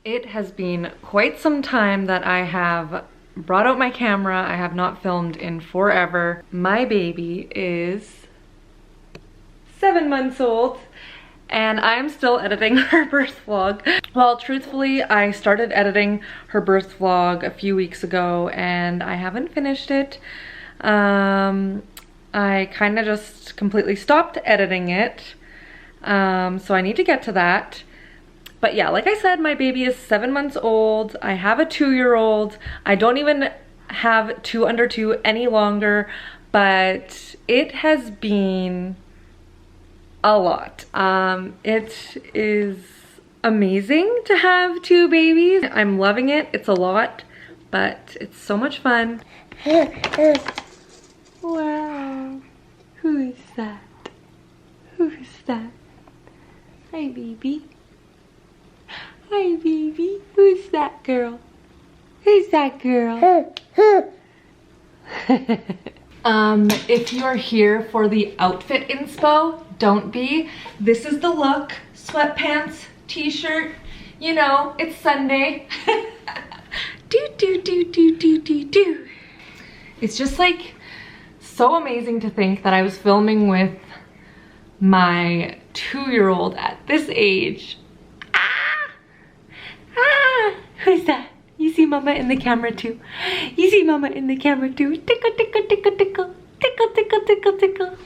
It has been quite some time that I have brought out my camera. I have not filmed in forever. My baby is 7 months old and I'm still editing her birth vlog. Well, truthfully, I started editing her birth vlog a few weeks ago and I haven't finished it. I kind of just completely stopped editing it. So I need to get to that. But yeah, like I said, my baby is 7 months old. I have a 2-year-old. I don't even have 2 under 2 any longer, but it has been a lot. It is amazing to have 2 babies. I'm loving it. It's a lot, but it's so much fun. Wow. Who is that? Who is that? Hi, baby. Hi, baby. Who's that girl? Who's that girl? If you're here for the outfit inspo, don't be. This is the look. Sweatpants, t-shirt. You know, it's Sunday. do. It's just like so amazing to think that I was filming with my 2-year-old at this age. Who's that? You see mama in the camera too. You see mama in the camera too. Tickle, tickle, tickle, tickle. Tickle, tickle, tickle, tickle.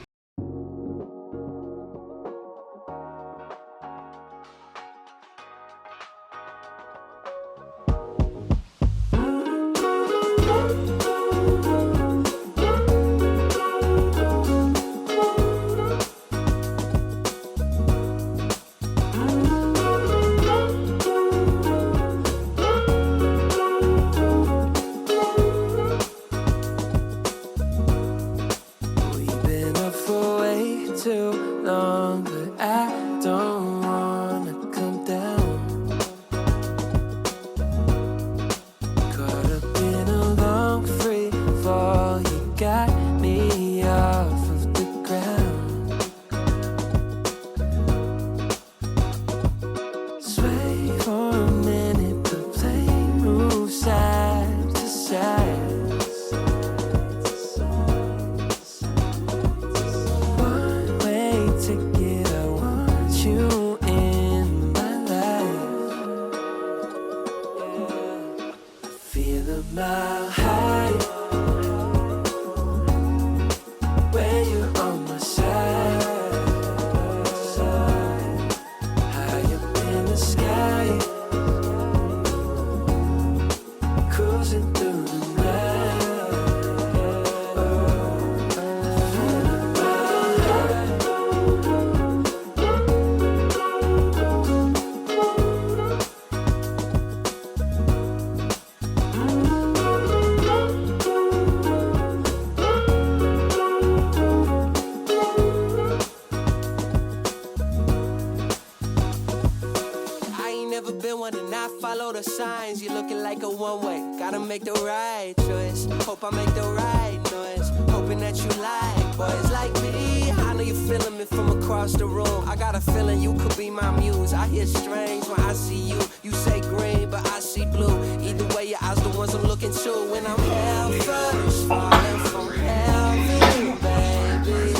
Follow the signs, you're looking like a one-way. Gotta make the right choice. Hope I make the right noise. Hoping that you like boys like me. I know you're feeling me from across the room. I got a feeling you could be my muse. I hear strange when I see you. You say green, but I see blue. Either way, your eyes the ones I'm looking to. When I'm hell first, falling from heaven, baby.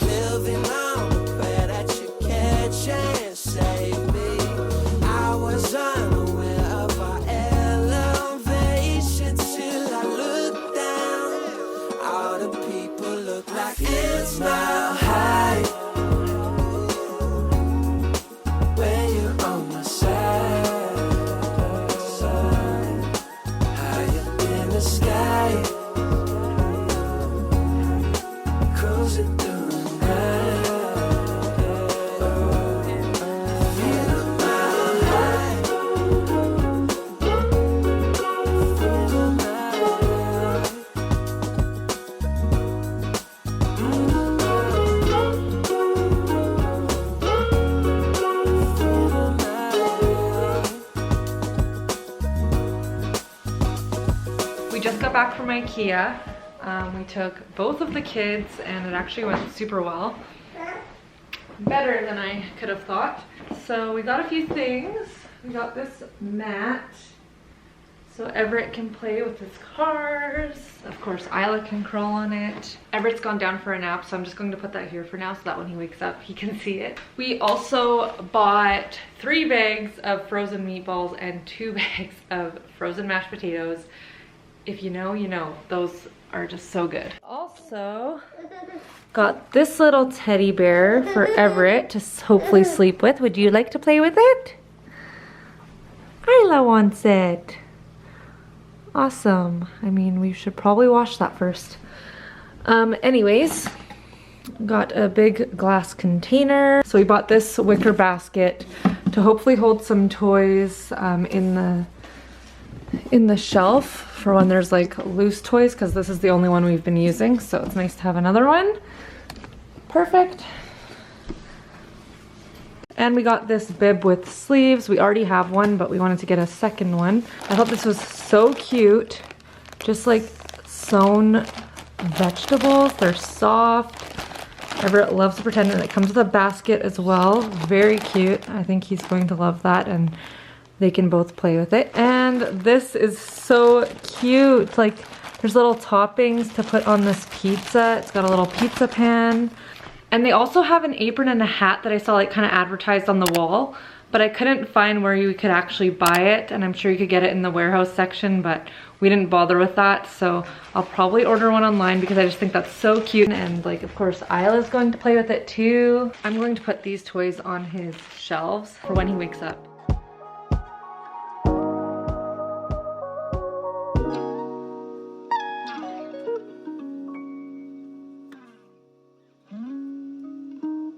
Living on the prayer that you catch and save me. I was unaware of our elevation till I look down. All the people look like it's now high. When you're on my side, high up in the sky, cruising through the night. We just got back from IKEA. We took both of the kids and it actually went super well. Better than I could have thought. So we got a few things. we got this mat so Everett can play with his cars. Of course, Isla can crawl on it. Everett's gone down for a nap, so I'm just going to put that here for now so that when he wakes up, he can see it. We also bought 3 bags of frozen meatballs and 2 bags of frozen mashed potatoes. If you know, you know. Those are just so good. Also, got this little teddy bear for Everett to hopefully sleep with. Would you like to play with it? Isla wants it. Awesome. I mean, we should probably wash that first. Anyways, got a big glass container. So we bought this wicker basket to hopefully hold some toys in the shelf for when there's like loose toys, because this is the only one we've been using, so it's nice to have another one. Perfect. And we got this bib with sleeves. We already have one, but we wanted to get a second one. I thought this was so cute. Just like sewn vegetables. They're soft. Everett loves to pretend, and it comes with a basket as well. Very cute. I think he's going to love that, and they can both play with it. And this is so cute. Like, there's little toppings to put on this pizza. It's got a little pizza pan. And they also have an apron and a hat that I saw like kind of advertised on the wall, but I couldn't find where you could actually buy it, and I'm sure you could get it in the warehouse section, but we didn't bother with that, so I'll probably order one online because I just think that's so cute. And like, of course, Isla's going to play with it too. I'm going to put these toys on his shelves for when he wakes up.